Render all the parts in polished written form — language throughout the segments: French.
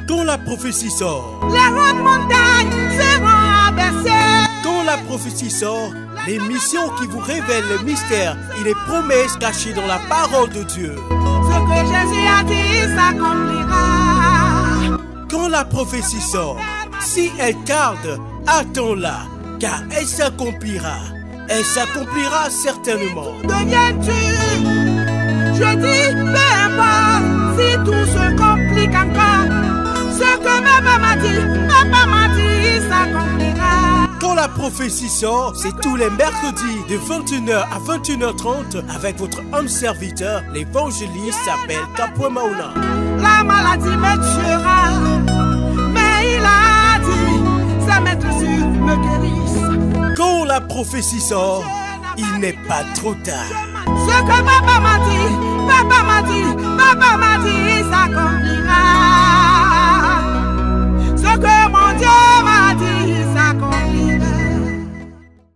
Quand la prophétie sort, les hautes montagnes seront abaissées. quand la prophétie sort, l'émission qui vous révèle les mystères et les promesses cachées dans la parole de Dieu. Ce que Jésus a dit s'accomplira. Quand la prophétie sort, si elle tarde, attends-la, car elle s'accomplira. Elle s'accomplira certainement. Deviens-tu? Je dis, peu importe si tout se complique encore. Ce que papa m'a dit s'accomplira. Quand la prophétie sort, c'est tous les mercredis de 21h à 21h30 avec votre homme serviteur, l'évangéliste s'appelle Kapwe Mauna. La maladie me tuera, mais il a dit, ses maîtres sûrs me guérissent. Quand la prophétie sort, il n'est pas trop tard. Ce que papa m'a dit s'accomplira. Ce que mon Dieu m'a dit s'accomplira.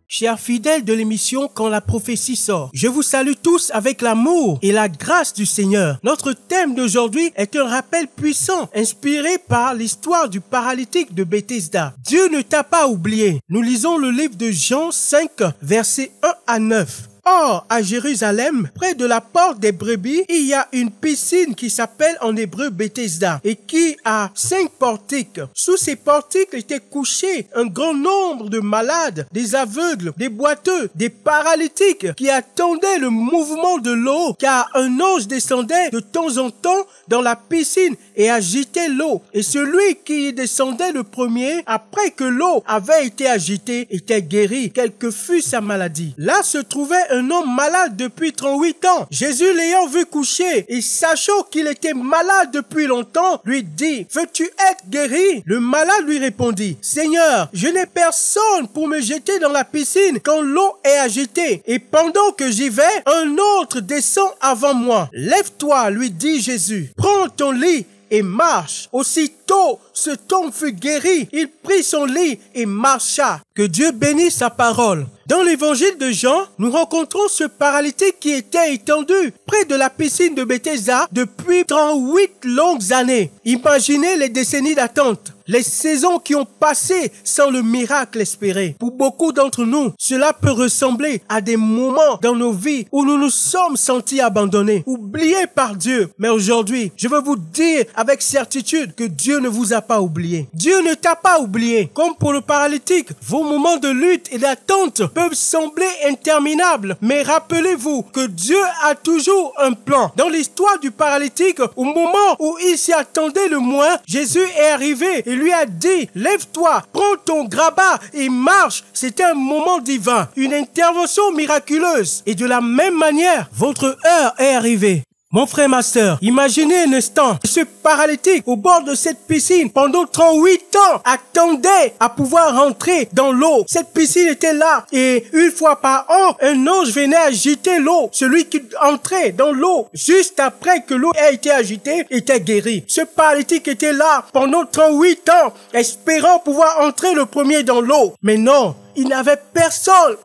Chers fidèles de l'émission Quand la prophétie sort, je vous salue tous avec l'amour et la grâce du Seigneur. Notre thème d'aujourd'hui est un rappel puissant, inspiré par l'histoire du paralytique de Bethesda. Dieu ne t'a pas oublié. Nous lisons le livre de Jean 5, versets 1 à 9. Or, à Jérusalem, près de la porte des brebis, il y a une piscine qui s'appelle en hébreu Bethesda et qui a 5 portiques. Sous ces portiques étaient couchés un grand nombre de malades, des aveugles, des boiteux, des paralytiques qui attendaient le mouvement de l'eau, car un ange descendait de temps en temps dans la piscine et agitait l'eau. Et celui qui y descendait le premier, après que l'eau avait été agitée, était guéri, quelle que fût sa maladie. Là se trouvait un homme malade depuis 38 ans. Jésus l'ayant vu coucher et sachant qu'il était malade depuis longtemps, lui dit, « Veux-tu être guéri ?» Le malade lui répondit, « Seigneur, je n'ai personne pour me jeter dans la piscine quand l'eau est agitée. Et pendant que j'y vais, un autre descend avant moi. Lève-toi, lui dit Jésus. Prends ton lit et marche. » Aussitôt, cet homme fut guéri. Il prit son lit et marcha. Que Dieu bénisse sa parole. Dans l'évangile de Jean, nous rencontrons ce paralytique qui était étendu près de la piscine de Bethesda depuis 38 longues années. Imaginez les décennies d'attente, les saisons qui ont passé sans le miracle espéré. Pour beaucoup d'entre nous, cela peut ressembler à des moments dans nos vies où nous nous sommes sentis abandonnés, oubliés par Dieu. Mais aujourd'hui, je veux vous dire avec certitude que Dieu ne vous a pas oublié. Dieu ne t'a pas oublié. Comme pour le paralytique, vos moments de lutte et d'attente peuvent sembler interminables. Mais rappelez-vous que Dieu a toujours un plan. Dans l'histoire du paralytique, au moment où il s'y attendait le moins, Jésus est arrivé et lui a dit, « Lève-toi, prends ton grabat et marche. » C'était un moment divin, une intervention miraculeuse. Et de la même manière, votre heure est arrivée. Mon frère, ma sœur, imaginez un instant, ce paralytique au bord de cette piscine pendant 38 ans attendait à pouvoir rentrer dans l'eau. Cette piscine était là et une fois par an, un ange venait agiter l'eau. Celui qui entrait dans l'eau juste après que l'eau ait été agitée était guéri. Ce paralytique était là pendant 38 ans espérant pouvoir entrer le premier dans l'eau. Mais non. Il n'avait personne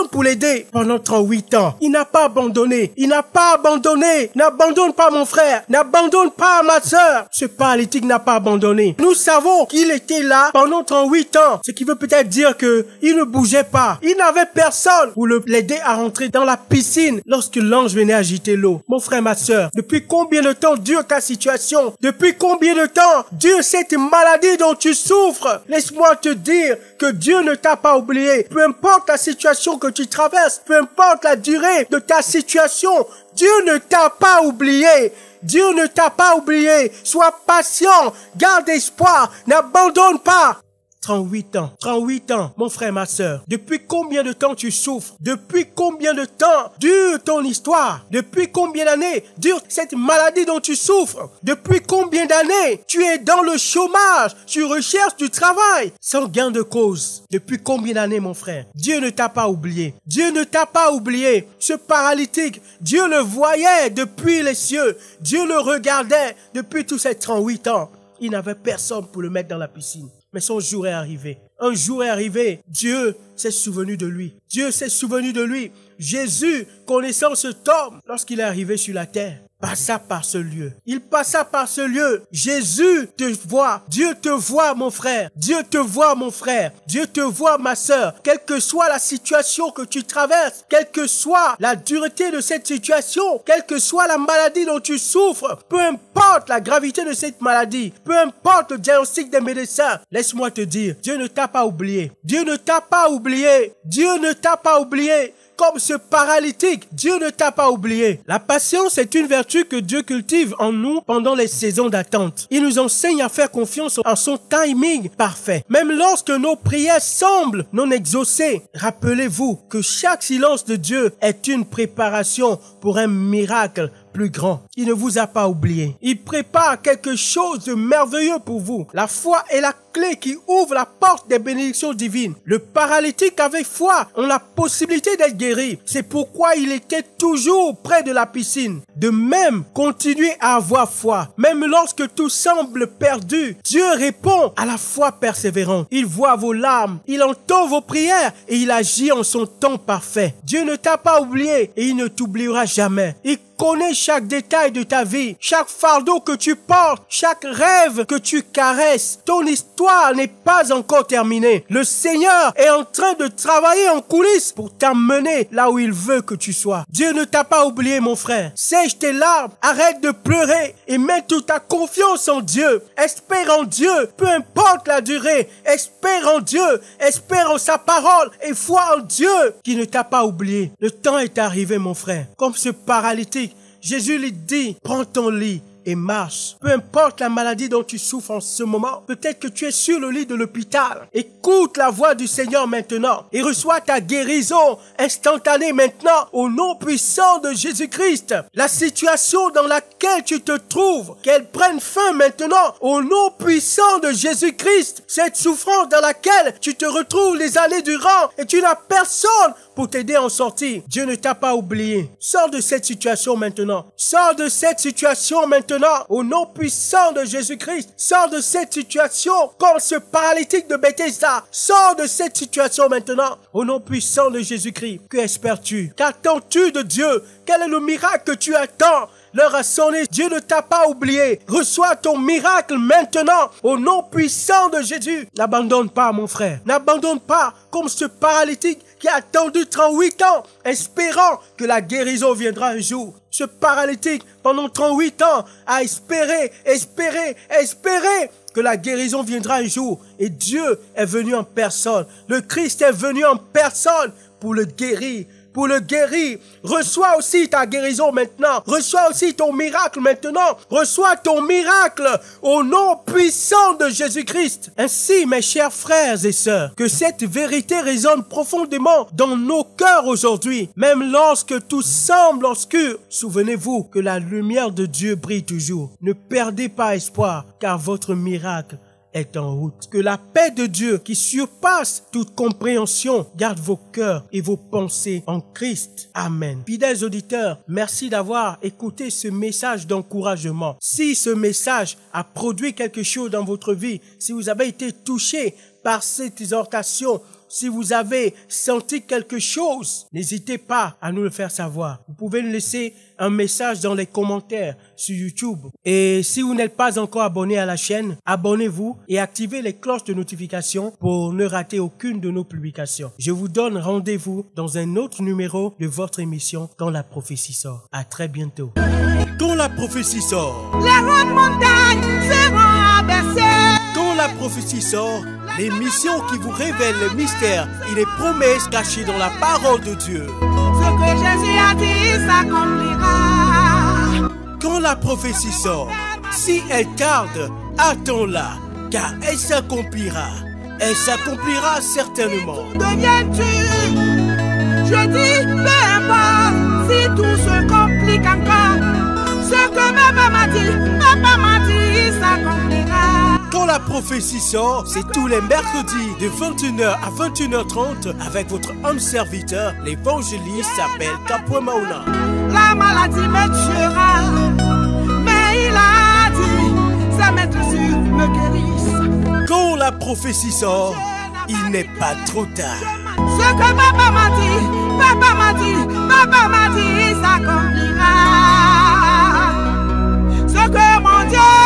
pour l'aider pendant 38 ans. Il n'a pas abandonné. N'abandonne pas mon frère. N'abandonne pas ma sœur. Ce paralytique n'a pas abandonné. Nous savons qu'il était là pendant 38 ans. Ce qui veut peut-être dire que il ne bougeait pas. Il n'avait personne pour l'aider à rentrer dans la piscine lorsque l'ange venait agiter l'eau. Mon frère, ma sœur, depuis combien de temps dure ta situation? Depuis combien de temps dure cette maladie dont tu souffres? Laisse-moi te dire que Dieu ne t'a pas oublié. Peu importe la situation que tu traverses, peu importe la durée de ta situation, Dieu ne t'a pas oublié. Dieu ne t'a pas oublié. Sois patient, garde espoir, n'abandonne pas. 38 ans, mon frère, ma sœur. Depuis combien de temps tu souffres? Depuis combien de temps dure ton histoire? Depuis combien d'années dure cette maladie dont tu souffres? Depuis combien d'années tu es dans le chômage? Tu recherches du travail sans gain de cause. Depuis combien d'années, mon frère? Dieu ne t'a pas oublié. Dieu ne t'a pas oublié. Ce paralytique, Dieu le voyait depuis les cieux. Dieu le regardait depuis tous ces 38 ans. Il n'avait personne pour le mettre dans la piscine. Mais son jour est arrivé. Un jour est arrivé. Dieu s'est souvenu de lui. Dieu s'est souvenu de lui. Jésus, connaissant cet homme, lorsqu'il est arrivé sur la terre, passa par ce lieu. Il passa par ce lieu. Jésus te voit. Dieu te voit, mon frère. Dieu te voit, mon frère. Dieu te voit, ma sœur. Quelle que soit la situation que tu traverses, quelle que soit la dureté de cette situation, quelle que soit la maladie dont tu souffres, peu importe la gravité de cette maladie, peu importe le diagnostic des médecins, laisse-moi te dire, Dieu ne t'a pas oublié. Dieu ne t'a pas oublié. Dieu ne t'a pas oublié. Comme ce paralytique, Dieu ne t'a pas oublié. La patience est une vertu que Dieu cultive en nous pendant les saisons d'attente. Il nous enseigne à faire confiance en son timing parfait. Même lorsque nos prières semblent non exaucées, rappelez-vous que chaque silence de Dieu est une préparation pour un miracle plus grand. Il ne vous a pas oublié. Il prépare quelque chose de merveilleux pour vous. La foi est la clé qui ouvre la porte des bénédictions divines. Le paralytique avec foi a la possibilité d'être guéri. C'est pourquoi il était toujours près de la piscine. De même, continuez à avoir foi. Même lorsque tout semble perdu, Dieu répond à la foi persévérante. Il voit vos larmes, il entend vos prières et il agit en son temps parfait. Dieu ne t'a pas oublié et il ne t'oubliera jamais. Il connais chaque détail de ta vie, chaque fardeau que tu portes, chaque rêve que tu caresses. Ton histoire n'est pas encore terminée. Le Seigneur est en train de travailler en coulisses pour t'amener là où il veut que tu sois. Dieu ne t'a pas oublié, mon frère. Sèche tes larmes, arrête de pleurer et mets toute ta confiance en Dieu. Espère en Dieu, peu importe la durée. Espère en Dieu, espère en sa parole et foi en Dieu qui ne t'a pas oublié. Le temps est arrivé, mon frère. Comme ce paralytique, Jésus lui dit, prends ton lit et marche. Peu importe la maladie dont tu souffres en ce moment, peut-être que tu es sur le lit de l'hôpital. Écoute la voix du Seigneur maintenant et reçois ta guérison instantanée maintenant au nom puissant de Jésus-Christ. La situation dans laquelle tu te trouves, qu'elle prenne fin maintenant au nom puissant de Jésus-Christ. Cette souffrance dans laquelle tu te retrouves les années durant et tu n'as personne pour t'aider à en sortir. Dieu ne t'a pas oublié. Sors de cette situation maintenant. Sors de cette situation maintenant au nom puissant de Jésus-Christ. Sors de cette situation comme ce paralytique de Bethesda. Sors de cette situation maintenant au nom puissant de Jésus-Christ. Que espères-tu? Qu'attends-tu de Dieu? Quel est le miracle que tu attends? L'heure a sonné, Dieu ne t'a pas oublié. Reçois ton miracle maintenant au nom puissant de Jésus. N'abandonne pas, mon frère. N'abandonne pas comme ce paralytique qui a attendu 38 ans, espérant que la guérison viendra un jour. Ce paralytique, pendant 38 ans, a espéré que la guérison viendra un jour. Et Dieu est venu en personne. Le Christ est venu en personne pour le guérir. Pour le guérir. Reçois aussi ta guérison maintenant. Reçois aussi ton miracle maintenant. Reçois ton miracle au nom puissant de Jésus-Christ. Ainsi, mes chers frères et sœurs, que cette vérité résonne profondément dans nos cœurs aujourd'hui. Même lorsque tout semble obscur, souvenez-vous que la lumière de Dieu brille toujours. Ne perdez pas espoir, car votre miracle est en route. Que la paix de Dieu qui surpasse toute compréhension garde vos cœurs et vos pensées en Christ. Amen. Fidèles auditeurs, merci d'avoir écouté ce message d'encouragement. Si ce message a produit quelque chose dans votre vie, si vous avez été touché par cette exhortation, si vous avez senti quelque chose, n'hésitez pas à nous le faire savoir. Vous pouvez nous laisser un message dans les commentaires sur YouTube. Et si vous n'êtes pas encore abonné à la chaîne, abonnez-vous et activez les cloches de notification pour ne rater aucune de nos publications. Je vous donne rendez-vous dans un autre numéro de votre émission Quand la prophétie sort. À très bientôt. Quand la prophétie sort. Les hautes montagnes seront abaissées. Quand la prophétie sort, l'émission qui vous révèle les mystères et les promesses cachées dans la parole de Dieu. Ce que Jésus a dit s'accomplira. Quand la prophétie sort, si elle tarde, attends-la, car elle s'accomplira. Elle s'accomplira certainement. Deviens-tu? Je dis, peu importe si tout se complique encore. Ce que papa m'a dit s'accomplira. Quand la prophétie sort, c'est tous les mercredis de 21h à 21h30 avec votre homme serviteur, l'évangéliste s'appelle Kapwe Mauna. La maladie me tuera, mais il a dit, sa maître sur me guérisse. Quand la prophétie sort, il n'est pas trop tard. Ce que papa m'a dit s'accomplira. Dieu.